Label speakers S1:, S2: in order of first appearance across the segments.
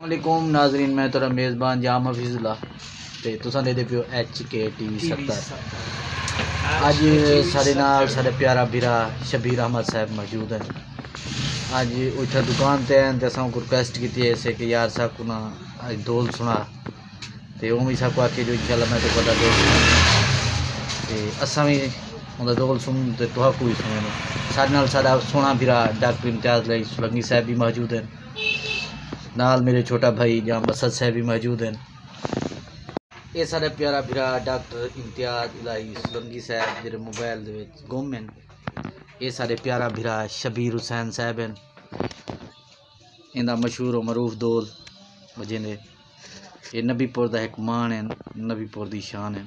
S1: वालेकुम नाजरीन, मैं तेरा मेज़बान जाम हफीजुल्ला ते तुसां दे पियो HKTV70। अज साडे नाल साडे प्यारा भीरा शबीर अहमद साहब मौजूद हैं। अज उठा दुकान ते हैं ते असां को रिक्वेस्ट की है कि यार साहब को ना अज ढोल सुना ते वो भी साहब आके जो इंशाल्लाह मैं तो बड़ा ढोल ते असां भी उनका ढोल सुन ते तुहा को भी सुने। साडे नाल साडा सोना भीरा डॉक्टर इम्तियाज़ लई सुलंगी साहब भी मौजूद हैं, नाल मेरे छोटा भाई जाम मसद साहब भी मौजूद हैं। ये सारे प्यारा भीरा डॉक्टर इम्तियाज़ इलाही सुलंगी साहब जेरे मोबाइल दे विच गुम हैं। ये सारे प्यारा भीरा शबीर हुसैन साहब हैं, इनका मशहूर मरूफ ढोल बजेंदे। ये नबीपुर दा एक मान है, नबीपुर दी शान है।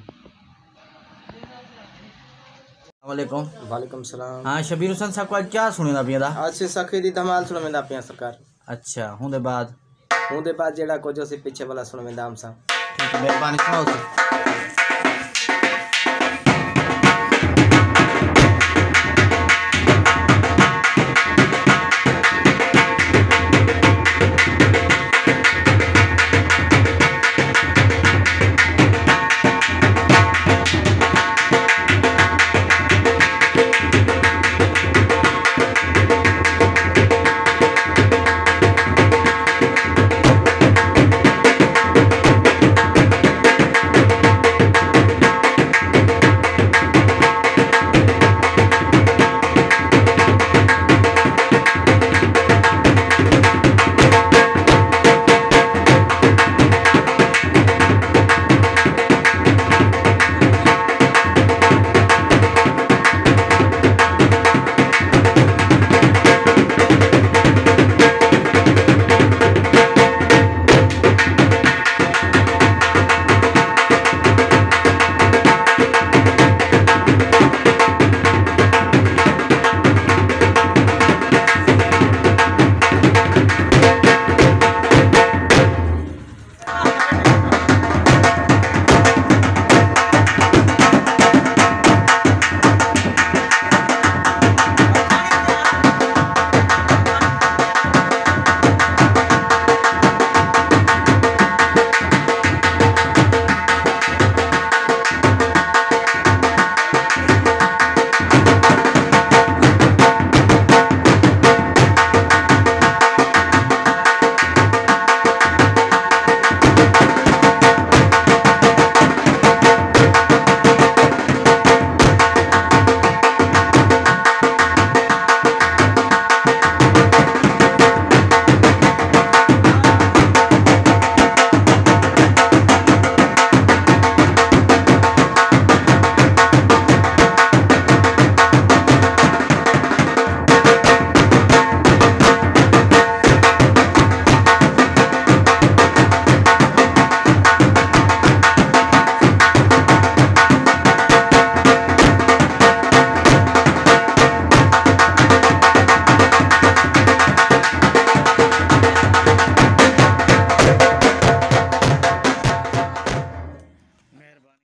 S1: वालेकुम।
S2: वालेकुम सलाम।
S1: हाँ शबीर हुसैन साहब को आज क्या सुनेदा पिया दा?
S2: आज से सखी दी धमाल सुनवेंदा पिया सरकार।
S1: अच्छा हुंदे बाद
S2: जेड़ा कुछ असी पीछे वाला सुनवेंदा हम सा।
S1: ठीक है, मेहरबानी सुनाओ।